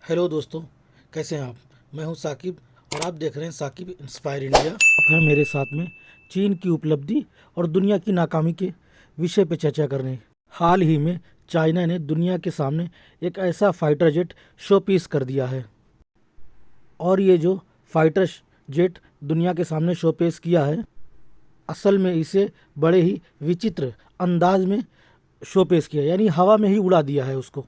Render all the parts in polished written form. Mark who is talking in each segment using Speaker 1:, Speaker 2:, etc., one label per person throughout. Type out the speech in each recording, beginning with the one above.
Speaker 1: Hello दोस्तों, कैसे हैं आप। मैं हूं साकिब और आप देख रहे हैं साकिब इंस्पायर इंडिया। आप हैं मेरे साथ में चीन की उपलब्धि और दुनिया की नाकामी के विषय पर चर्चा करने। हाल ही में चाइना ने दुनिया के सामने एक ऐसा फाइटर जेट शोपीस कर दिया है और ये जो फाइटर जेट दुनिया के सामने शोपीस किया है, असल में इसे बड़े ही विचित्र अंदाज में शोपीस किया, यानी हवा में ही उड़ा दिया है उसको।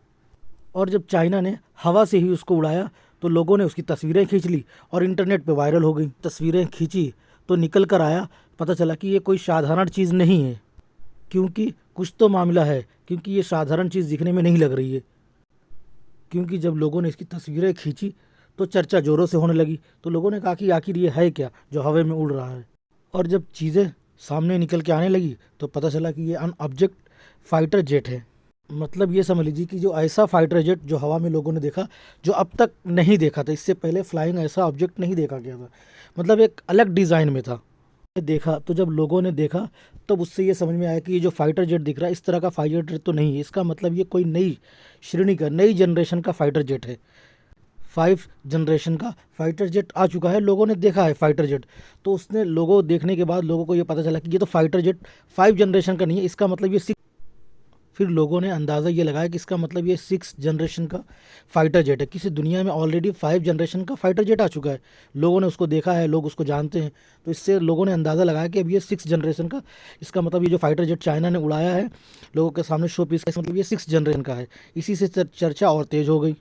Speaker 1: और जब चाइना ने हवा से ही उसको उड़ाया तो लोगों ने उसकी तस्वीरें खींच ली और इंटरनेट पे वायरल हो गई। तस्वीरें खींची तो निकल कर आया, पता चला कि ये कोई साधारण चीज़ नहीं है, क्योंकि कुछ तो मामला है, क्योंकि ये साधारण चीज़ दिखने में नहीं लग रही है। क्योंकि जब लोगों ने इसकी तस्वीरें खींची तो चर्चा ज़ोरों से होने लगी, तो लोगों ने कहा कि आखिर ये है क्या जो हवा में उड़ रहा है। और जब चीज़ें सामने निकल के आने लगी तो पता चला कि ये अन ऑब्जेक्ट फाइटर जेट है। मतलब ये समझ लीजिए कि जो ऐसा फाइटर जेट जो हवा में लोगों ने देखा, जो अब तक नहीं देखा था, इससे पहले फ्लाइंग ऐसा ऑब्जेक्ट नहीं देखा गया था, मतलब एक अलग डिज़ाइन में था। देखा तो जब लोगों ने देखा तब उससे ये समझ में आया कि ये जो फाइटर जेट दिख रहा है इस तरह का फाइटर जेट तो नहीं है। इसका मतलब ये कोई नई श्रेणी का, नई जनरेशन का फाइटर जेट है। 5 जनरेशन का फाइटर जेट आ चुका है, लोगों ने देखा है फाइटर जेट। तो उसने लोगों देखने के बाद लोगों को ये पता चला कि ये तो फाइटर जेट 5 जनरेशन का नहीं है, इसका मतलब ये 6। फिर लोगों ने अंदाज़ा ये लगाया कि इसका मतलब ये 6 जनरेशन का फाइटर जेट है। किसी दुनिया में ऑलरेडी 5 जनरेशन का फाइटर जेट आ चुका है, लोगों ने उसको देखा है, लोग उसको जानते हैं। तो इससे लोगों ने अंदाज़ा लगाया कि अब ये 6 जनरेशन का, इसका मतलब ये जो फाइटर जेट चाइना ने उड़ाया है लोगों के सामने शो पीस का, इसका मतलब ये 6 जनरेशन का है। इसी से चर्चा और तेज़ हो गई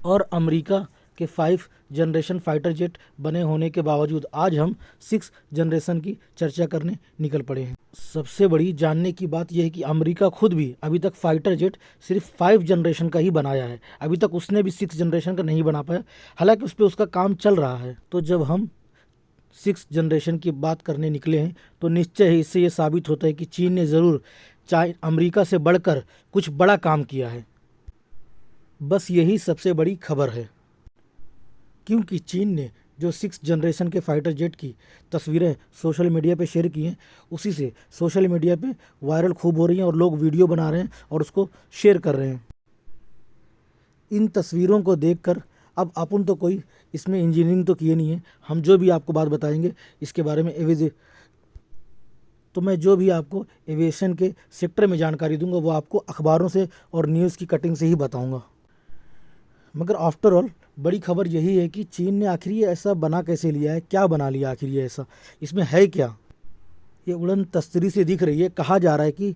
Speaker 1: और अमेरिका के 5 जनरेशन फाइटर जेट बने होने के बावजूद आज हम 6 जनरेशन की चर्चा करने निकल पड़े हैं। सबसे बड़ी जानने की बात यह है कि अमेरिका खुद भी अभी तक फाइटर जेट सिर्फ 5 जनरेशन का ही बनाया है, अभी तक उसने भी 6 जनरेशन का नहीं बना पाया, हालांकि उस पर उसका काम चल रहा है। तो जब हम 6 जनरेशन की बात करने निकले हैं तो निश्चय ही इससे ये साबित होता है कि चीन ने ज़रूर अमेरिका से बढ़कर कुछ बड़ा काम किया है। बस यही सबसे बड़ी खबर है, क्योंकि चीन ने जो 6 जनरेशन के फाइटर जेट की तस्वीरें सोशल मीडिया पे शेयर की हैं, उसी से सोशल मीडिया पे वायरल खूब हो रही हैं और लोग वीडियो बना रहे हैं और उसको शेयर कर रहे हैं। इन तस्वीरों को देखकर अब अपन तो कोई इसमें इंजीनियरिंग तो किए नहीं है, हम जो भी आपको बात बताएंगे इसके बारे में तो मैं जो भी आपको एविएशन के सेक्टर में जानकारी दूंगा वो आपको अखबारों से और न्यूज़ की कटिंग से ही बताऊंगा। मगर आफ्टर ऑल बड़ी खबर यही है कि चीन ने आखिर ये ऐसा बना कैसे लिया है, क्या बना लिया आखिर ये ऐसा, इसमें है क्या। ये उड़न तस्तरी से दिख रही है। कहा जा रहा है कि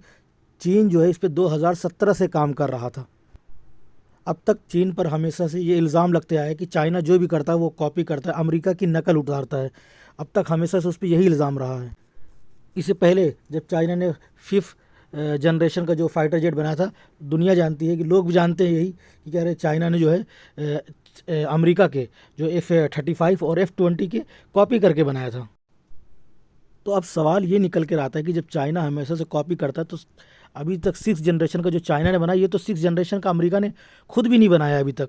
Speaker 1: चीन जो है इस पर 2017 से काम कर रहा था। अब तक चीन पर हमेशा से ये इल्ज़ाम लगते आया है कि चाइना जो भी करता है वो कॉपी करता है, अमेरिका की नकल उतारता है। अब तक हमेशा से उस पर यही इल्ज़ाम रहा है। इससे पहले जब चाइना ने 5th जनरेशन का जो फाइटर जेट बनाया था, दुनिया जानती है कि लोग भी जानते हैं यही कि कह रहे चाइना ने जो है अमेरिका के जो F-35 और F-20 के कॉपी करके बनाया था। तो अब सवाल ये निकल कर आता है कि जब चाइना हमेशा से कॉपी करता है तो अभी तक 6 जनरेशन का जो चाइना ने बनाया, ये तो 6 जनरेशन का अमेरिका ने खुद भी नहीं बनाया अभी तक।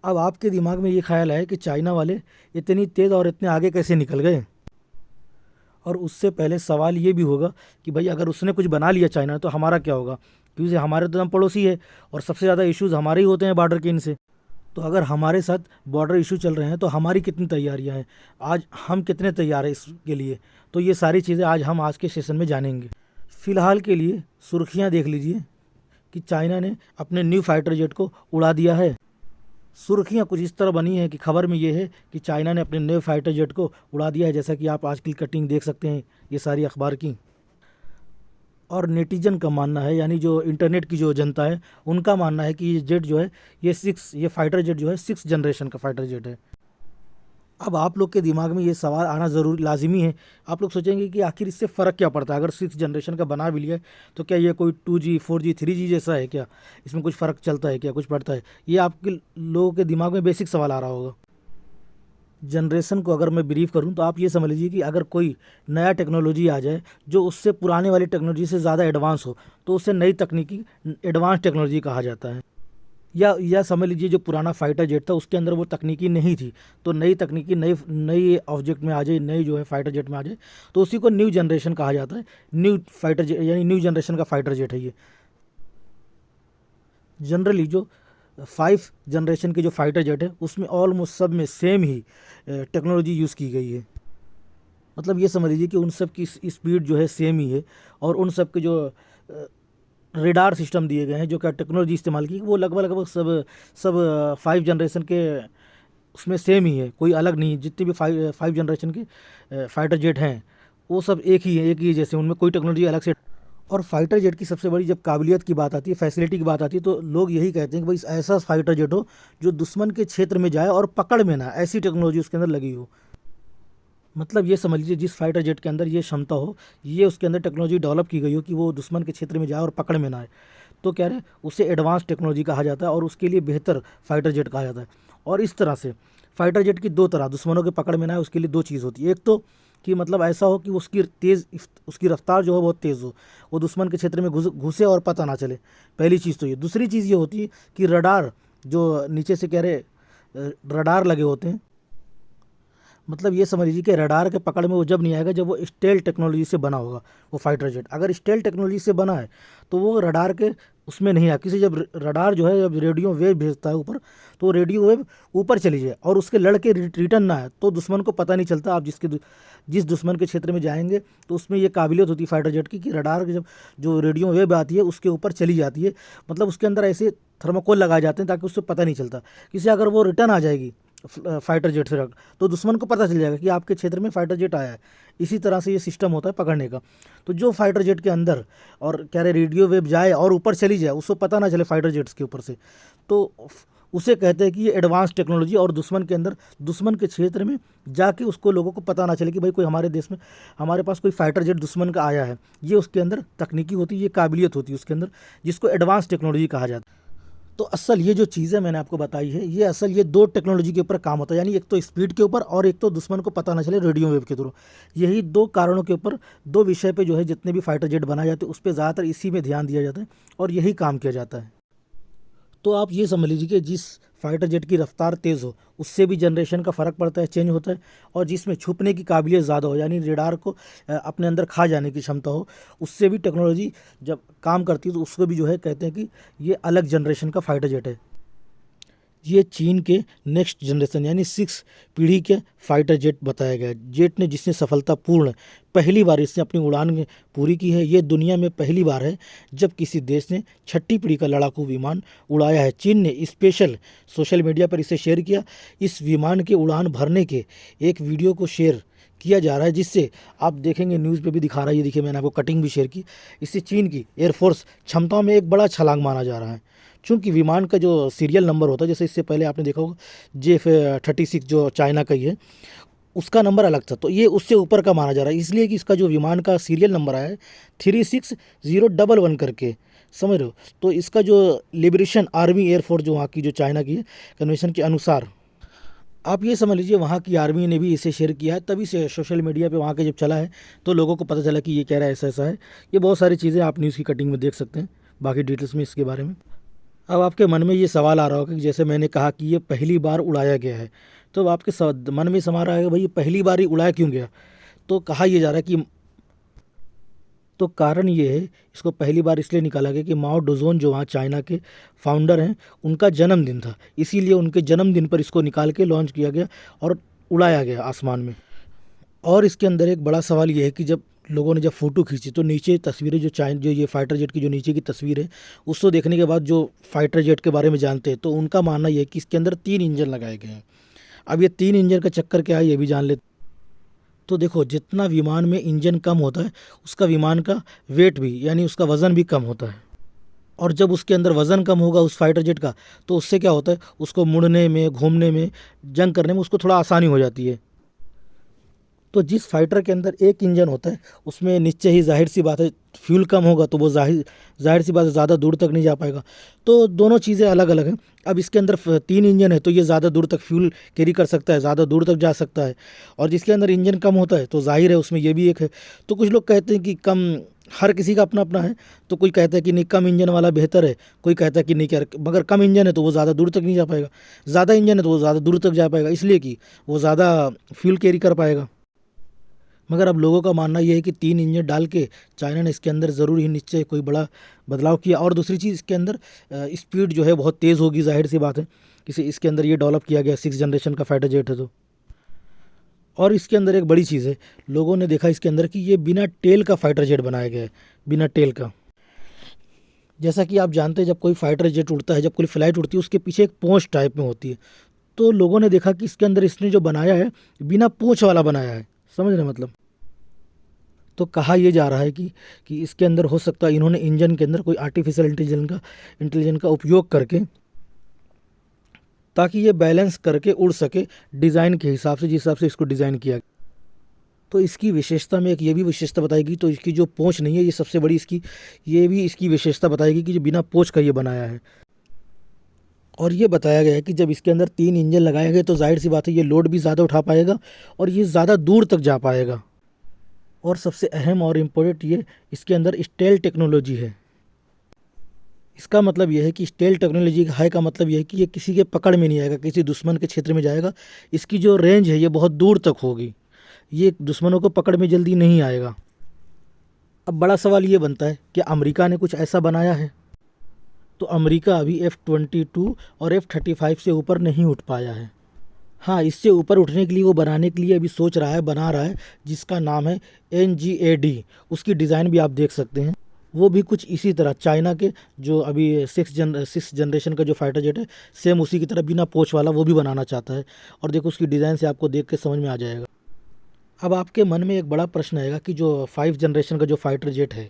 Speaker 1: अब आपके दिमाग में ये ख्याल है कि चाइना वाले इतनी तेज़ और इतने आगे कैसे निकल गए। और उससे पहले सवाल ये भी होगा कि भाई अगर उसने कुछ बना लिया चाइना तो हमारा क्या होगा, क्योंकि हमारे तो हम पड़ोसी है और सबसे ज़्यादा इश्यूज़ हमारे ही होते हैं बॉर्डर के इनसे। तो अगर हमारे साथ बॉर्डर इशू चल रहे हैं तो हमारी कितनी तैयारियां हैं, आज हम कितने तैयार हैं इसके लिए। तो ये सारी चीज़ें आज के सेशन में जानेंगे। फ़िलहाल के लिए सुर्खियाँ देख लीजिए कि चाइना ने अपने न्यू फाइटर जेट को उड़ा दिया है। सुर्खियाँ कुछ इस तरह बनी है कि खबर में ये है कि चाइना ने अपने नए फाइटर जेट को उड़ा दिया है, जैसा कि आप आज की कटिंग देख सकते हैं ये सारी अखबार की। और नेटिजन का मानना है, यानी जो इंटरनेट की जो जनता है उनका मानना है कि ये जेट जो है ये फाइटर जेट जो है 6 जनरेशन का फाइटर जेट है। अब आप लोग के दिमाग में ये सवाल आना ज़रूरी लाजिमी है। आप लोग सोचेंगे कि आखिर इससे फ़र्क क्या पड़ता है, अगर 6 जनरेशन का बना भी लिया है तो क्या ये कोई 2G 4G 3G जैसा है क्या, इसमें कुछ फ़र्क चलता है क्या, कुछ पड़ता है। ये आपके लोगों के दिमाग में बेसिक सवाल आ रहा होगा। जनरेशन को अगर मैं ब्रीफ करूं तो आप ये समझ लीजिए कि अगर कोई नया टेक्नोलॉजी आ जाए जो उससे पुराने वाली टेक्नोलॉजी से ज़्यादा एडवांस हो तो उसे नई तकनीकी एडवांस टेक्नोलॉजी कहा जाता है। या समझ लीजिए जो पुराना फाइटर जेट था उसके अंदर वो तकनीकी नहीं थी, तो नई तकनीकी नई नई ऑब्जेक्ट में आ जाए, नई जो है फाइटर जेट में आ जाए तो उसी को न्यू जनरेशन कहा जाता है। न्यू फाइटर जेट यानी न्यू जनरेशन का फाइटर जेट है ये। जनरली जो 5 जनरेशन के जो फाइटर जेट है उसमें ऑलमोस्ट सब में सेम ही टेक्नोलॉजी यूज़ की गई है। मतलब ये समझ लीजिए कि उन सब की स्पीड जो है सेम ही है, और उन सब के जो रेडार सिस्टम दिए गए हैं, जो क्या टेक्नोलॉजी इस्तेमाल की, वो लगभग लगभग सब सब 5 जनरेशन के उसमें सेम ही है, कोई अलग नहीं। जितने भी 5 जनरेशन के फाइटर जेट हैं वो सब एक ही है जैसे, उनमें कोई टेक्नोलॉजी अलग से। और फाइटर जेट की सबसे बड़ी जब काबिलियत की बात आती है, फैसिलिटी की बात आती है, तो लोग यही कहते हैं कि भाई ऐसा फाइटर जेट हो जो दुश्मन के क्षेत्र में जाए और पकड़ में ना, ऐसी टेक्नोलॉजी उसके अंदर लगी हो। मतलब ये समझ लीजिए जिस फाइटर जेट के अंदर ये क्षमता हो, ये उसके अंदर टेक्नोलॉजी डेवलप की गई हो कि वो दुश्मन के क्षेत्र में जाए और पकड़ में ना आए, तो क्या है उसे एडवांस टेक्नोलॉजी कहा जाता है, और उसके लिए बेहतर फाइटर जेट कहा जाता है। और इस तरह से फाइटर जेट की दो तरह, दुश्मनों के पकड़ में ना आए उसके लिए दो चीज़ होती है। एक तो कि मतलब ऐसा हो कि उसकी रफ्तार जो है बहुत तेज़ हो, वो दुश्मन के क्षेत्र में घुसे और पता ना चले, पहली चीज़ तो ये। दूसरी चीज़ ये होती है कि रडार, जो नीचे से कह रहे रडार लगे होते हैं, मतलब ये समझ लीजिए कि रडार के पकड़ में वो जब नहीं आएगा जब वो स्टेल टेक्नोलॉजी से बना होगा वो फाइटर जेट। अगर स्टेल टेक्नोलॉजी से बना है तो वो रडार के उसमें नहीं आ किसी, जब रडार जो है जब रेडियो वेव भेजता है ऊपर, तो रेडियो वेव ऊपर चली जाए और उसके लड़के रिटर्न ना आए, तो दुश्मन को पता नहीं चलता। आप जिस दुश्मन के क्षेत्र में जाएंगे तो उसमें ये काबिलियत होती है फाइटर जेट की कि रडार जब जो रेडियो वेव आती है उसके ऊपर चली जाती है, मतलब उसके अंदर ऐसे थर्माकोल लगाए जाते हैं ताकि उससे पता नहीं चलता। किसी अगर वो रिटर्न आ जाएगी फाइटर जेट से तो दुश्मन को पता चल जाएगा कि आपके क्षेत्र में फाइटर जेट आया है। इसी तरह से ये सिस्टम होता है पकड़ने का। तो जो फाइटर जेट के अंदर और कह रहे रेडियो वेव जाए और ऊपर चली जाए, उसको पता ना चले फाइटर जेट्स के ऊपर से, तो उसे कहते हैं कि ये एडवांस टेक्नोलॉजी, और दुश्मन के अंदर दुश्मन के क्षेत्र में जाके उसको लोगों को पता ना चले कि भाई कोई हमारे देश में हमारे पास कोई फाइटर जेट दुश्मन का आया है। ये उसके अंदर तकनीकी होती है, ये काबिलियत होती है उसके अंदर, जिसको एडवांस टेक्नोलॉजी कहा जाता है। तो असल ये जो चीज़ें मैंने आपको बताई है, ये असल ये दो टेक्नोलॉजी के ऊपर काम होता है, यानी एक तो स्पीड के ऊपर और एक तो दुश्मन को पता ना चले रेडियो वेव के थ्रू। यही दो कारणों के ऊपर, दो विषय पे जो है जितने भी फाइटर जेट बनाए जाते हैं उस पर ज़्यादातर इसी में ध्यान दिया जाता है और यही काम किया जाता है। तो आप ये समझ लीजिए कि जिस फाइटर जेट की रफ्तार तेज़ हो उससे भी जनरेशन का फ़र्क पड़ता है, चेंज होता है, और जिसमें छुपने की काबिलियत ज़्यादा हो, यानी रेडार को अपने अंदर खा जाने की क्षमता हो, उससे भी टेक्नोलॉजी जब काम करती है तो उसको भी जो है कहते हैं कि ये अलग जनरेशन का फाइटर जेट है। ये चीन के नेक्स्ट जनरेशन यानी 6 पीढ़ी के फाइटर जेट बताया गया है। जेट ने जिसने सफलतापूर्ण पहली बार इसने अपनी उड़ान पूरी की है। ये दुनिया में पहली बार है जब किसी देश ने 6ठी पीढ़ी का लड़ाकू विमान उड़ाया है। चीन ने स्पेशल सोशल मीडिया पर इसे शेयर किया। इस विमान के उड़ान भरने के एक वीडियो को शेयर किया जा रहा है, जिससे आप देखेंगे न्यूज़ पे भी दिखा रहा है, ये देखिए मैंने आपको कटिंग भी शेयर की। इससे चीन की एयरफोर्स क्षमताओं में एक बड़ा छलांग माना जा रहा है। चूँकि विमान का जो सीरियल नंबर होता है, जैसे इससे पहले आपने देखा होगा JF-36 जो चाइना का ही है, उसका नंबर अलग था, तो ये उससे ऊपर का माना जा रहा है, इसलिए कि इसका जो विमान का सीरियल नंबर आया है 36011 करके, समझ रहे हो। तो इसका जो लिबरेशन आर्मी एयरफोर्स जो वहाँ की जो चाइना की है, कन्वेंशन के अनुसार, आप ये समझ लीजिए वहाँ की आर्मी ने भी इसे शेयर किया है, तभी से सोशल मीडिया पे वहाँ के जब चला है तो लोगों को पता चला कि ये कह रहा है ऐसा ऐसा है। ये बहुत सारी चीज़ें आप न्यूज़ की कटिंग में देख सकते हैं, बाकी डिटेल्स में इसके बारे में। अब आपके मन में ये सवाल आ रहा होगा कि जैसे मैंने कहा कि ये पहली बार उड़ाया गया है, तो अब आपके मन में समा रहा है भाई ये पहली बार ही उड़ाया क्यों गया। तो कहा यह जा रहा है कि तो कारण ये है, इसको पहली बार इसलिए निकाला गया कि माओ डोजोन जो वहाँ चाइना के फाउंडर हैं, उनका जन्मदिन था, इसीलिए उनके जन्मदिन पर इसको निकाल के लॉन्च किया गया और उड़ाया गया आसमान में। और इसके अंदर एक बड़ा सवाल ये है कि जब लोगों ने जब फ़ोटो खींची तो नीचे तस्वीरें जो ये फाइटर जेट की जो नीचे की तस्वीर है, उसको देखने के बाद जो फाइटर जेट के बारे में जानते हैं तो उनका मानना ये है कि इसके अंदर 3 इंजन लगाए गए हैं। अब ये 3 इंजन का चक्कर क्या है ये भी जान लेते। तो देखो, जितना विमान में इंजन कम होता है उसका विमान का वेट भी यानी उसका वज़न भी कम होता है, और जब उसके अंदर वज़न कम होगा उस फाइटर जेट का तो उससे क्या होता है, उसको मुड़ने में, घूमने में, जंग करने में उसको थोड़ा आसानी हो जाती है। तो जिस फाइटर के अंदर एक इंजन होता है उसमें निश्चय ही जाहिर सी बात है फ्यूल कम होगा, तो वो जाहिर सी बात है ज़्यादा दूर तक नहीं जा पाएगा। तो दोनों चीज़ें अलग अलग हैं। अब इसके अंदर 3 इंजन है तो ये ज़्यादा दूर तक फ्यूल कैरी कर सकता है, ज़्यादा दूर तक जा सकता है, और जिसके अंदर इंजन कम होता है तो जाहिर है उसमें ये भी एक है। तो कुछ लोग कहते हैं कि कम, हर किसी का अपना अपना है, तो कोई कहता है कि नहीं कम इंजन वाला बेहतर है, कोई कहता है कि नहीं क्या, मगर कम इंजन है तो वो ज़्यादा दूर तक नहीं जा पाएगा, ज़्यादा इंजन है तो वो ज़्यादा दूर तक जा पाएगा, इसलिए कि वो ज़्यादा फ्यूल कैरी कर पाएगा। मगर अब लोगों का मानना ये है कि 3 इंजन डाल के चाइना ने इसके अंदर ज़रूर ही निश्चय कोई बड़ा बदलाव किया। और दूसरी चीज़, इसके अंदर स्पीड जो है बहुत तेज़ होगी, ज़ाहिर सी बात है, किसी इसके अंदर ये डेवलप किया गया 6 जनरेशन का फाइटर जेट है तो। और इसके अंदर एक बड़ी चीज़ है, लोगों ने देखा इसके अंदर कि ये बिना टेल का फाइटर जेट बनाया गया है, बिना टेल का। जैसा कि आप जानते हैं, जब कोई फाइटर जेट उड़ता है, जब कोई फ्लाइट उड़ती है, उसके पीछे एक पूंछ टाइप में होती है। तो लोगों ने देखा कि इसके अंदर इसने जो बनाया है बिना पूंछ वाला बनाया है, समझ रहे हैं मतलब। तो कहा यह जा रहा है कि इसके अंदर हो सकता है इन्होंने इंजन के अंदर कोई आर्टिफिशियल इंटेलिजेंस का उपयोग करके, ताकि ये बैलेंस करके उड़ सके डिज़ाइन के हिसाब से, जिस हिसाब से इसको डिज़ाइन किया। तो इसकी विशेषता में एक ये भी विशेषता बताएगी, तो इसकी जो पूंछ नहीं है, ये सबसे बड़ी इसकी, ये भी इसकी विशेषता बताएगी कि जो बिना पूंछ का ये बनाया है। और ये बताया गया है कि जब इसके अंदर 3 इंजन लगाए गए तो जाहिर सी बात है ये लोड भी ज़्यादा उठा पाएगा और ये ज़्यादा दूर तक जा पाएगा। और सबसे अहम और इम्पोर्टेंट, ये इसके अंदर स्टेल टेक्नोलॉजी है। इसका मतलब यह है कि स्टेल टेक्नोलॉजी है का मतलब यह है कि ये किसी के पकड़ में नहीं आएगा, किसी दुश्मन के क्षेत्र में जाएगा। इसकी जो रेंज है ये बहुत दूर तक होगी, ये दुश्मनों को पकड़ में जल्दी नहीं आएगा। अब बड़ा सवाल ये बनता है कि अमेरिका ने कुछ ऐसा बनाया है? तो अमेरिका अभी F-22 और F-35 से ऊपर नहीं उठ पाया है। हाँ, इससे ऊपर उठने के लिए, वो बनाने के लिए अभी सोच रहा है, बना रहा है, जिसका नाम है NGAD। उसकी डिज़ाइन भी आप देख सकते हैं, वो भी कुछ इसी तरह चाइना के जो अभी 6 जनरेशन का जो फाइटर जेट है, सेम उसी की तरह बिना पोच वाला वो भी बनाना चाहता है। और देखो उसकी डिज़ाइन से आपको देख के समझ में आ जाएगा। अब आपके मन में एक बड़ा प्रश्न आएगा कि जो 5 जनरेशन का जो फाइटर जेट है,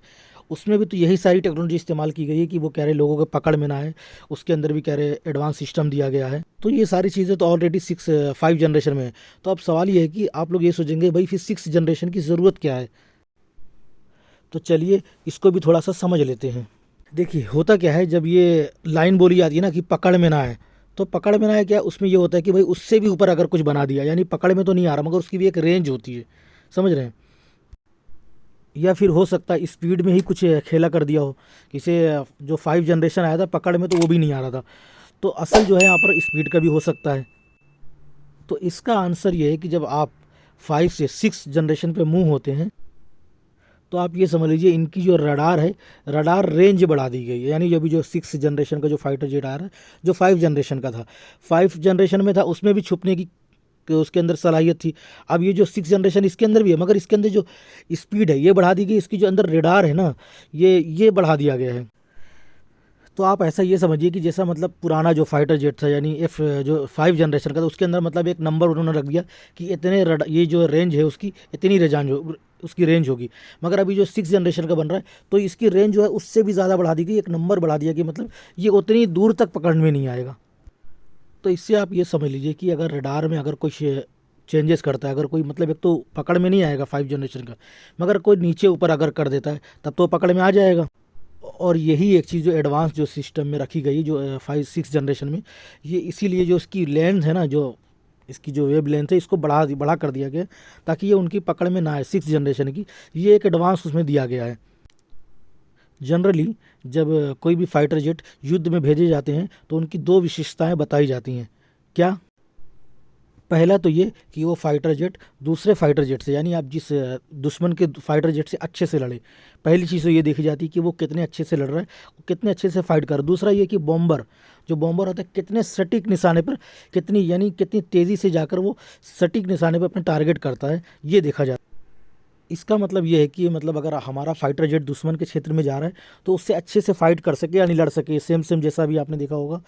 Speaker 1: उसमें भी तो यही सारी टेक्नोलॉजी इस्तेमाल की गई है कि वो कह रहे लोगों के पकड़ में ना आए। उसके अंदर भी कह रहे एडवांस सिस्टम दिया गया है। तो ये सारी चीज़ें तो ऑलरेडी 5 जनरेशन में है। तो अब सवाल ये है कि आप लोग ये सोचेंगे भाई फिर 6 जनरेशन की ज़रूरत क्या है? तो चलिए इसको भी थोड़ा सा समझ लेते हैं। देखिए होता क्या है, जब ये लाइन बोली जाती है ना कि पकड़ में ना आए, तो पकड़ में ना आए क्या, उसमें ये होता है कि भाई उससे भी ऊपर अगर कुछ बना दिया, यानी पकड़ में तो नहीं आ रहा मगर उसकी भी एक रेंज होती है, समझ रहे हैं। या फिर हो सकता है स्पीड में ही कुछ खेला कर दिया हो, किसे जो 5 जनरेशन आया था पकड़ में तो वो भी नहीं आ रहा था। तो असल जो है यहाँ पर स्पीड का भी हो सकता है। तो इसका आंसर ये है कि जब आप 5 से 6 जनरेशन पे मूव होते हैं, तो आप ये समझ लीजिए इनकी जो रडार है, रडार रेंज बढ़ा दी गई है। यानी जो भी जो 6 जनरेशन का जो फाइटर जेट आ रहा है, जो 5 जनरेशन का था, 5 जनरेशन में था, उसमें भी छुपने की उसके अंदर सलाहियत थी। अब ये जो 6 जनरेशन इसके अंदर भी है, मगर इसके अंदर जो स्पीड है ये बढ़ा दी गई, इसकी जो अंदर रडार है ना, ये बढ़ा दिया गया है। तो आप ऐसा ये समझिए कि जैसा मतलब पुराना जो फाइटर जेट था, यानी एफ जो 5 जनरेशन का था, उसके अंदर मतलब एक नंबर उन्होंने रख दिया कि इतने ये जो रेंज है उसकी इतनी रेंज उसकी रेंज होगी। मगर अभी जो 6 जनरेशन का बन रहा है, तो इसकी रेंज जो है उससे भी ज़्यादा बढ़ा दी गई, एक नंबर बढ़ा दिया कि मतलब ये उतनी दूर तक पकड़ में नहीं आएगा। तो इससे आप ये समझ लीजिए कि अगर रडार में अगर कुछ चेंजेस करता है, अगर कोई मतलब एक तो पकड़ में नहीं आएगा 5 जनरेशन का, मगर कोई नीचे ऊपर अगर कर देता है तब तो पकड़ में आ जाएगा। और यही एक चीज़ जो एडवांस जो सिस्टम में रखी गई जो 5-6 जनरेशन में, ये इसीलिए जो इसकी लेंथ है ना, जो इसकी जो वेव लेंथ है, इसको बढ़ा कर दिया गया ताकि ये उनकी पकड़ में ना आए 6 जनरेशन की। ये एक एडवांस उसमें दिया गया है। जनरली जब कोई भी फाइटर जेट युद्ध में भेजे जाते हैं तो उनकी 2 विशेषताएं बताई जाती हैं। क्या? पहला तो ये कि वो फाइटर जेट दूसरे फाइटर जेट से, यानी आप जिस दुश्मन के फाइटर जेट से अच्छे से लड़े, पहली चीज़ तो ये देखी जाती है कि वो कितने अच्छे से लड़ रहा है, वो कितने अच्छे से फाइट कर। दूसरा ये कि बॉम्बर होता है, कितने सटीक निशाने पर, कितनी तेज़ी से जाकर वो सटीक निशाने पर अपने टारगेट करता है, ये देखा जाता है। इसका मतलब ये है कि मतलब अगर हमारा फाइटर जेट दुश्मन के क्षेत्र में जा रहा है तो उससे अच्छे से फाइट कर सके, यानी लड़ सके। सेम जैसा भी आपने देखा होगा,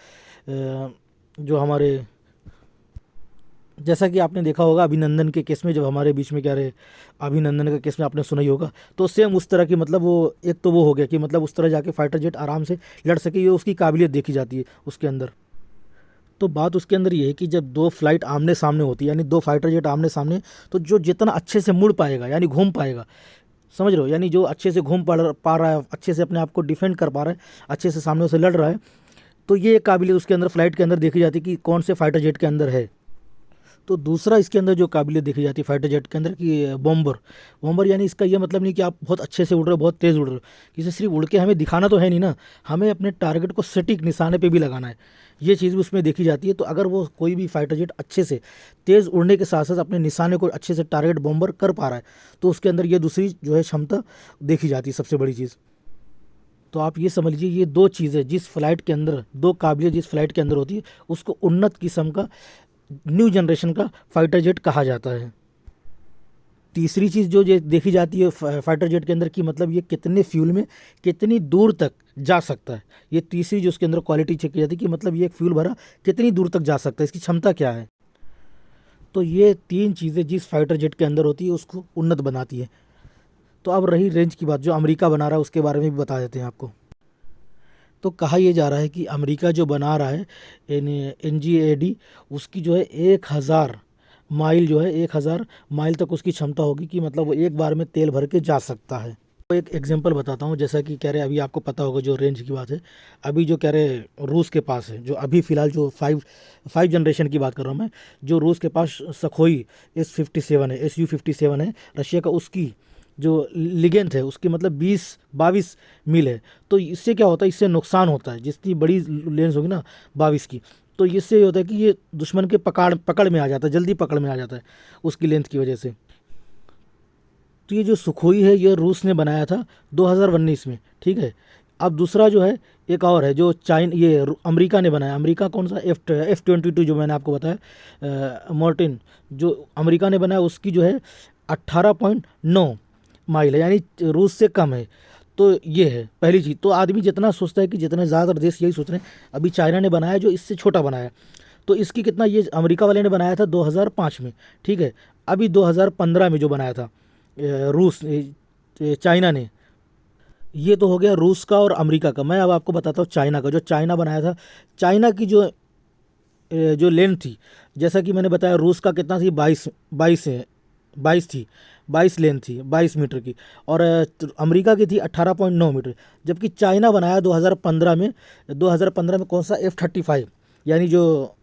Speaker 1: जो हमारे, जैसा कि आपने देखा होगा अभिनंदन के केस में, जब हमारे बीच में क्या रहे, अभिनंदन का केस में आपने सुना ही होगा। तो सेम उस तरह की मतलब वो एक तो वो हो गया कि मतलब उस तरह जाके फाइटर जेट आराम से लड़ सके, ये उसकी काबिलियत देखी जाती है उसके अंदर। तो बात उसके अंदर ये है कि जब 2 फ्लाइट आमने सामने होती है, यानी 2 फाइटर जेट आमने सामने, तो जो जितना अच्छे से मुड़ पाएगा, यानी घूम पाएगा, समझ रहे हो, यानी जो अच्छे से घूम पा रहा है, अच्छे से अपने आप को डिफेंड कर पा रहा है, अच्छे से सामने से लड़ रहा है, तो ये काबिलियत उसके अंदर फ्लाइट के अंदर देखी जाती है कि कौन से फाइटर जेट के अंदर है। तो दूसरा इसके अंदर जो काबिलियत देखी जाती है फाइटर जेट के अंदर कि बॉम्बर। बॉम्बर यानी इसका ये मतलब नहीं कि आप बहुत अच्छे से उड़ रहे हो, बहुत तेज़ उड़ रहे हो, किसी सिर्फ उड़ के हमें दिखाना तो है नहीं ना, हमें अपने टारगेट को सटीक निशाने पे भी लगाना है, ये चीज़ भी उसमें देखी जाती है। तो अगर वो कोई भी फाइटर जेट अच्छे से तेज़ उड़ने के साथ साथ अपने निशाने को अच्छे से टारगेट बॉम्बर कर पा रहा है, तो उसके अंदर ये दूसरी जो है क्षमता देखी जाती है, सबसे बड़ी चीज़। तो आप ये समझ लीजिए ये दो चीज़ें जिस फ्लाइट के अंदर, दो काबिलियत जिस फ्लाइट के अंदर होती है, उसको उन्नत किस्म का न्यू जनरेशन का फाइटर जेट कहा जाता है। तीसरी चीज़ जो देखी जाती है फाइटर जेट के अंदर की मतलब ये कितने फ्यूल में कितनी दूर तक जा सकता है। ये तीसरी जो उसके अंदर क्वालिटी चेक की जाती है कि मतलब ये एक फ्यूल भरा कितनी दूर तक जा सकता है, इसकी क्षमता क्या है। तो ये तीन चीज़ें जिस फाइटर जेट के अंदर होती है उसको उन्नत बनाती है। तो अब रही रेंज की बात, जो अमेरिका बना रहा है उसके बारे में भी बता देते हैं आपको। तो कहा यह जा रहा है कि अमेरिका जो बना रहा है NGAD, उसकी जो है 1000 माइल, जो है 1000 माइल तक उसकी क्षमता होगी कि मतलब वो एक बार में तेल भर के जा सकता है। तो एक एग्जांपल बताता हूँ, जैसा कि कह रहे अभी आपको पता होगा जो रेंज की बात है, अभी जो कह रहे रूस के पास है, जो अभी फ़िलहाल जो फाइव जनरेशन की बात कर रहा हूँ मैं, जो रूस के पास सखोई S57 है, SU-57 है रशिया का, उसकी जो लिगेंथ है उसकी मतलब 20-22 मील है। तो इससे क्या होता है, इससे नुकसान होता है, जितनी बड़ी लेंस होगी ना 22 की, तो इससे ये होता है कि ये दुश्मन के पकड़ में आ जाता है, जल्दी पकड़ में आ जाता है उसकी लेंथ की वजह से। तो ये जो सुखोई है ये रूस ने बनाया था 2019 में, ठीक है। अब दूसरा जो है एक और है जो अमेरिका ने बनाया। अमेरिका कौन सा, F-22 जो मैंने आपको बताया, मॉर्टिन, जो अमेरिका ने बनाया, उसकी जो है 18.9 माइल है, यानी रूस से कम है। तो ये है पहली चीज़। तो आदमी जितना सोचता है कि जितने ज़्यादातर देश यही सोच रहे हैं, अभी चाइना ने बनाया जो इससे छोटा बनाया, तो इसकी कितना, ये अमेरिका वाले ने बनाया था 2005 में, ठीक है। अभी 2015 में जो बनाया था रूस चाइना ने, ये तो हो गया रूस का और अमेरिका का। मैं अब आपको बताता हूँ चाइना का, जो चाइना बनाया था। चाइना की जो लेंथ थी, जैसा कि मैंने बताया, रूस का कितना थी, 22 थी, 22 लेंथ थी, 22 मीटर की, और अमेरिका की थी 18.9 मीटर। जबकि चाइना बनाया 2015 में, 2015 में कौन सा, F-35, यानी जो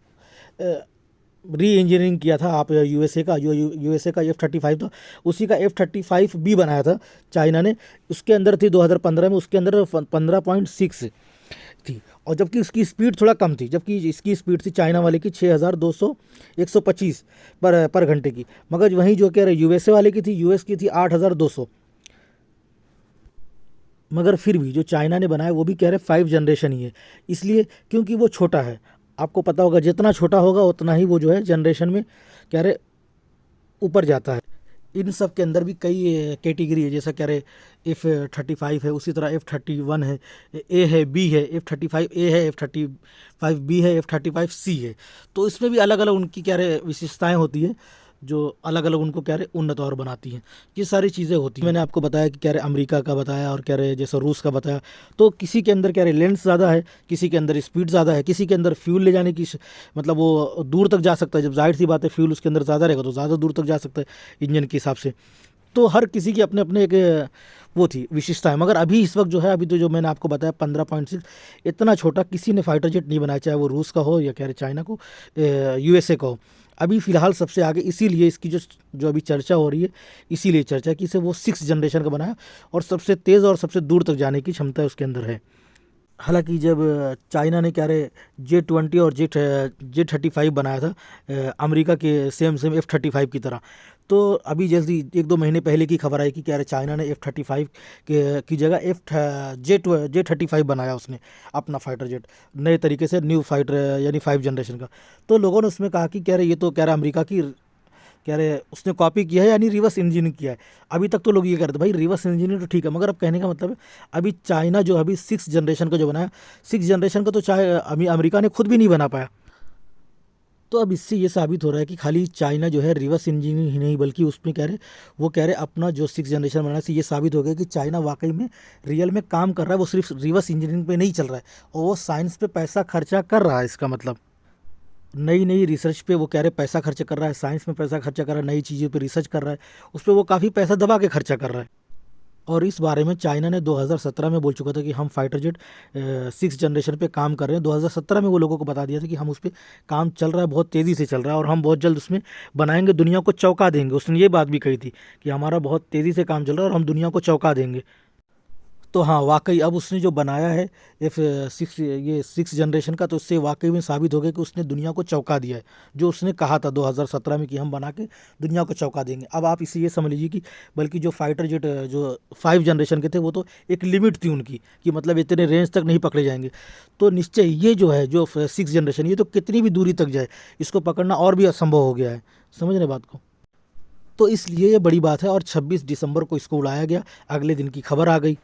Speaker 1: री इंजीनियरिंग किया था आप यूएसए का, जो यूएसए का F-35 था, उसी का F-35B बनाया था चाइना ने। उसके अंदर थी 2015 में, उसके अंदर 15.6 थी, और जबकि उसकी स्पीड थोड़ा कम थी, जबकि इसकी स्पीड थी चाइना वाले की 125 पर घंटे की। मगर वहीं जो कह रहे यूएसए वाले की थी, यूएस की थी 8200। मगर फिर भी जो चाइना ने बनाया वो भी कह रहे 5 जनरेशन ही है, इसलिए क्योंकि वो छोटा है। आपको पता होगा जितना छोटा होगा उतना ही वो जो है जनरेशन में कह रहे ऊपर जाता है। इन सब के अंदर भी कई कैटेगरी है, जैसा कह रहे F-35 है, उसी तरह F-31 है, A है, B है, F-35A है, F-35B है, F-35C है। तो इसमें भी अलग अलग उनकी कह रहे विशेषताएँ होती है, जो अलग अलग उनको कह रहे उन्नत और बनाती हैं। ये सारी चीज़ें होती हैं। मैंने आपको बताया कि कह रहे अमेरिका का बताया, और कह रहे जैसे रूस का बताया। तो किसी के अंदर कह रहे लेंथ ज़्यादा है, किसी के अंदर स्पीड ज़्यादा है, किसी के अंदर फ्यूल ले जाने की मतलब वो दूर तक जा सकता है। जब जाहिर सी बात है फ्यूल उसके अंदर ज़्यादा रहेगा तो ज़्यादा दूर तक जा सकता है इंजन के हिसाब से। तो हर किसी की अपने अपने एक वो थी विशेषताएं। मगर अभी इस वक्त जो है, अभी तो जो मैंने आपको बताया 15.6, इतना छोटा किसी ने फाइटर जेट नहीं बनाया, चाहे वो रूस का हो या कह रहे चाइना को, यूएसए का हो। अभी फ़िलहाल सबसे आगे, इसीलिए इसकी जो अभी चर्चा हो रही है, इसीलिए चर्चा कि इसे वो 6 जनरेशन का बनाया, और सबसे तेज़ और सबसे दूर तक जाने की क्षमता उसके अंदर है। हालांकि जब चाइना ने क्या रहे J-20 और J-35 बनाया था अमेरिका के सेम F-35 की तरह, तो अभी जल्दी 1-2 महीने पहले की खबर आई कि क्या रहे चाइना ने F-35 की जगह J-35 बनाया उसने अपना फाइटर जेट, नए तरीके से न्यू फाइटर, यानी 5 जनरेशन का। तो लोगों ने उसमें कहा कि क्या रहे ये तो कह रहा अमेरिका की, कह रहे उसने कॉपी किया है, यानी रिवर्स इंजीनियरिंग किया है। अभी तक तो लोग ये कहते भाई रिवर्स इंजीनियरिंग तो ठीक है, मगर अब कहने का मतलब है अभी चाइना जो अभी 6 जनरेशन का जो बनाया, 6 जनरेशन का तो चाहे अभी अमेरिका ने खुद भी नहीं बना पाया। तो अब इससे ये साबित हो रहा है कि खाली चाइना जो है रिवर्स इंजीनियरिंग ही नहीं, बल्कि उसमें कह रहे वो कह रहे अपना जो 6 जनरेशन बनाने से ये साबित हो गया कि चाइना वाकई में रियल में काम कर रहा है। वो सिर्फ रिवर्स इंजीनियरिंग पे नहीं चल रहा है, और वो साइंस पे पैसा खर्चा कर रहा है। इसका मतलब नई नई रिसर्च पे वो कह रहे पैसा खर्च कर रहा है, साइंस में पैसा खर्चा कर रहा है, नई चीज़ों पे रिसर्च कर रहा है, उस पर वो काफ़ी पैसा दबा के खर्चा कर रहा है। और इस बारे में चाइना ने 2017 में बोल चुका था कि हम फाइटर जेट 6 जनरेशन पे काम कर रहे हैं। 2017 में वो लोगों को बता दिया था कि हम उस पर काम चल रहा है, बहुत तेज़ी से चल रहा है और हम बहुत जल्द उसमें बनाएंगे, दुनिया को चौंका देंगे। उसने ये बात भी कही थी कि हमारा बहुत तेज़ी से काम चल रहा है और हम दुनिया को चौंका देंगे। तो हाँ, वाकई अब उसने जो बनाया है F6, ये 6 जनरेशन का, तो उससे वाकई में साबित हो गया कि उसने दुनिया को चौंका दिया है। जो उसने कहा था 2017 में कि हम बना के दुनिया को चौंका देंगे, अब आप इसे ये समझ लीजिए कि बल्कि जो फाइटर जेट जो 5 जनरेशन के थे वो तो एक लिमिट थी उनकी कि मतलब इतने रेंज तक नहीं पकड़े जाएंगे। तो निश्चय ये जो है जो 6 जनरेशन, ये तो कितनी भी दूरी तक जाए इसको पकड़ना और भी असंभव हो गया है। समझ रहे बात को? तो इसलिए ये बड़ी बात है और 26 दिसंबर को इसको उड़ाया गया। अगले दिन की खबर आ गई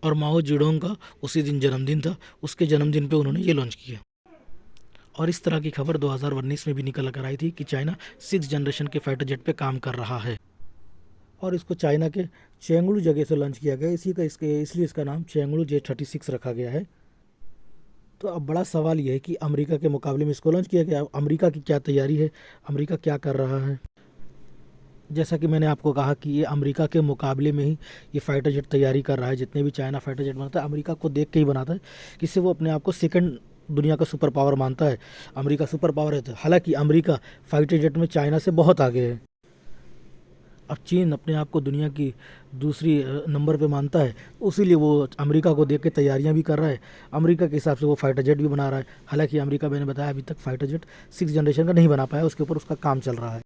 Speaker 1: और माओ जेडोंग का उसी दिन जन्मदिन था। उसके जन्मदिन पे उन्होंने ये लॉन्च किया। और इस तरह की खबर 2019 में भी निकल कर आई थी कि चाइना 6 जनरेशन के फाइटर जेट पे काम कर रहा है और इसको चाइना के चेंगड़ू जगह से लॉन्च किया गया। इसी का इसके इसलिए इसका नाम चेंगड़ू J36 रखा गया है। तो अब बड़ा सवाल यह है कि अमेरिका के मुकाबले में इसको लॉन्च किया गया। अमेरिका की क्या तैयारी है, अमेरिका क्या कर रहा है? जैसा कि मैंने आपको कहा कि ये अमेरिका के मुकाबले में ही ये फाइटर जेट तैयारी कर रहा है। जितने भी चाइना फाइटर जेट बनाता है अमेरिका को देख के ही बनाता है, किससे वो अपने आप को सेकंड दुनिया का सुपर पावर मानता है। अमेरिका सुपर पावर है, तो हालांकि अमेरिका फाइटर जेट में चाइना से बहुत आगे है। अब चीन अपने आप को दुनिया की दूसरी नंबर पे मानता है, उसीलिए वो अमेरिका को देख के तैयारियां भी कर रहा है। अमेरिका के हिसाब से वो फाइटर जेट भी बना रहा है। हालांकि अमेरिका, मैंने बताया, अभी तक फाइटर जेट 6 जनरेशन का नहीं बना पाया, उसके ऊपर उसका काम चल रहा है।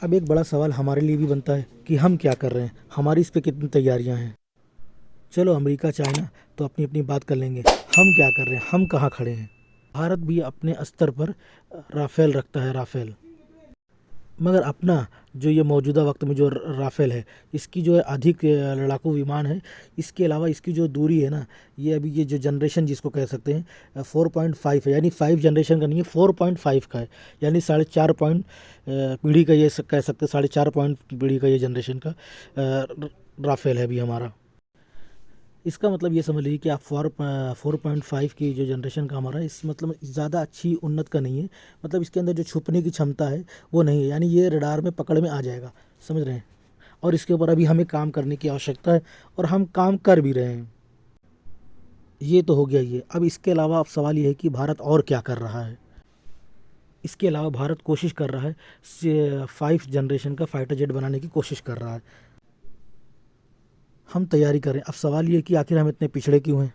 Speaker 1: अब एक बड़ा सवाल हमारे लिए भी बनता है कि हम क्या कर रहे हैं, हमारी इस पे कितनी तैयारियां हैं। चलो, अमेरिका चाइना तो अपनी अपनी बात कर लेंगे, हम क्या कर रहे हैं, हम कहाँ खड़े हैं। भारत भी अपने स्तर पर राफेल रखता है, राफेल। मगर अपना जो ये मौजूदा वक्त में जो राफेल है, इसकी जो है अधिक लड़ाकू विमान है। इसके अलावा इसकी जो दूरी है ना, ये अभी ये जो जनरेशन जिसको कह सकते हैं 4.5 है, यानी 5 जनरेशन का नहीं है, 4.5 का है। यानी 4.5 पॉइंट पीढ़ी का, ये कह सकते हैं 4.5 पॉइंट पीढ़ी का ये जनरेशन का राफेल है अभी हमारा। इसका मतलब ये समझ लीजिए कि आप 4.5 की जो जनरेशन का हमारा, इस मतलब ज़्यादा अच्छी उन्नत का नहीं है। मतलब इसके अंदर जो छुपने की क्षमता है वो नहीं है, यानी ये रडार में पकड़ में आ जाएगा। समझ रहे हैं? और इसके ऊपर अभी हमें काम करने की आवश्यकता है और हम काम कर भी रहे हैं। ये तो हो गया ये। अब इसके अलावा अब सवाल ये है कि भारत और क्या कर रहा है। इसके अलावा भारत कोशिश कर रहा है 5 जनरेशन का फाइटर जेट बनाने की कोशिश कर रहा है। हम तैयारी करें। अब सवाल ये है कि आखिर हम इतने पिछड़े क्यों हैं।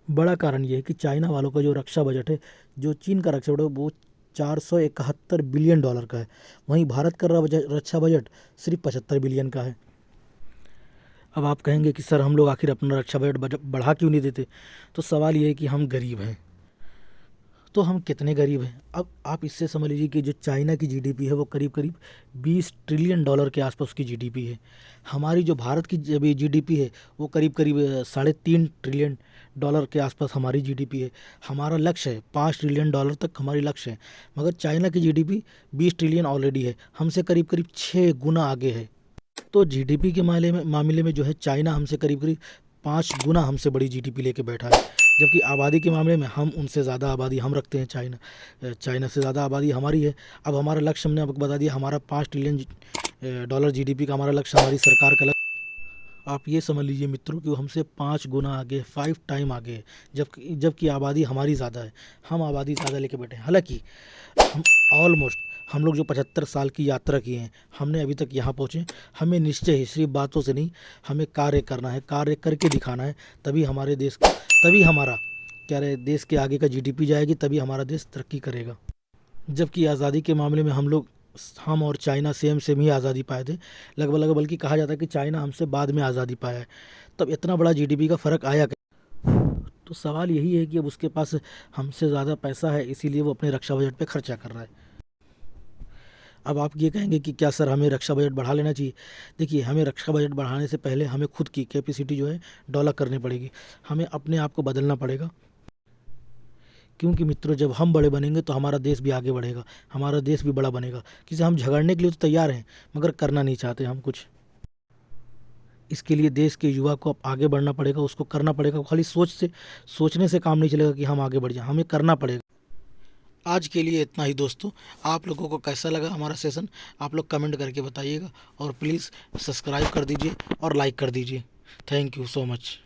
Speaker 1: बड़ा कारण ये है कि चाइना वालों का जो रक्षा बजट है, जो चीन का रक्षा बजट है, वो $471 बिलियन का है। वहीं भारत का रक्षा बजट सिर्फ 75 बिलियन का है। अब आप कहेंगे कि सर हम लोग आखिर अपना रक्षा बजट बढ़ा क्यों नहीं देते। तो सवाल ये है कि हम गरीब हैं। तो हम कितने गरीब हैं, अब आप इससे समझ लीजिए कि जो चाइना की जीडीपी है वो करीब करीब $20 ट्रिलियन के आसपास उसकी जीडीपी है। हमारी जो भारत की जब जीडीपी है वो करीब करीब $3.5 ट्रिलियन के आसपास हमारी जीडीपी है। हमारा लक्ष्य है $5 ट्रिलियन तक हमारी लक्ष्य है। मगर चाइना की जीडीपी 20 ट्रिलियन ऑलरेडी है, हमसे करीब करीब 6 गुना आगे है। तो जीडीपी के मामले में जो है चाइना हमसे करीब करीब 5 गुना हमसे बड़ी जीडीपी लेके बैठा है। जबकि आबादी के मामले में हम उनसे ज़्यादा आबादी हम रखते हैं। चाइना से ज़्यादा आबादी हमारी है। अब हमारा लक्ष्य हमने आपको बता दिया, हमारा $5 ट्रिलियन जीडीपी का हमारा लक्ष्य, हमारी सरकार का लक्ष्य। आप ये समझ लीजिए मित्रों कि वो हमसे 5 गुना आगे, 5 टाइम आगे है। जबकि आबादी हमारी ज़्यादा है, हम आबादी ज़्यादा लेके बैठे हैं। हालांकि हम ऑलमोस्ट, हम लोग जो 75 साल की यात्रा किए हैं, हमने अभी तक यहाँ पहुँचे। हमें निश्चय ही सिर्फ बातों से नहीं, हमें कार्य करना है, कार्य करके दिखाना है। तभी हमारे देश का, तभी हमारा क्या रहे, देश के आगे का जीडीपी जाएगी, तभी हमारा देश तरक्की करेगा। जबकि आज़ादी के मामले में हम और चाइना सेम सेम ही आज़ादी पाए थे लगभग लगभग, बल्कि कहा जाता है कि चाइना हमसे बाद में आज़ादी पाया है। तब इतना बड़ा जीडीपी का फ़र्क आया। तो सवाल यही है कि अब उसके पास हमसे ज़्यादा पैसा है, इसीलिए वो अपने रक्षा बजट पे खर्चा कर रहा है। अब आप ये कहेंगे कि क्या सर हमें रक्षा बजट बढ़ा लेना चाहिए। देखिए, हमें रक्षा बजट बढ़ाने से पहले हमें खुद की कैपेसिटी जो है डेवलप करनी पड़ेगी। हमें अपने आप को बदलना पड़ेगा। क्योंकि मित्रों, जब हम बड़े बनेंगे तो हमारा देश भी आगे बढ़ेगा, हमारा देश भी बड़ा बनेगा। किसी हम झगड़ने के लिए तो तैयार हैं, मगर करना नहीं चाहते हम कुछ। इसके लिए देश के युवा को अब आगे बढ़ना पड़ेगा, उसको करना पड़ेगा। खाली सोचने से काम नहीं चलेगा कि हम आगे बढ़ जाएं, हमें करना पड़ेगा। आज के लिए इतना ही दोस्तों। आप लोगों को कैसा लगा हमारा सेशन आप लोग कमेंट करके बताइएगा, और प्लीज़ सब्सक्राइब कर दीजिए और लाइक कर दीजिए। Thank you so much.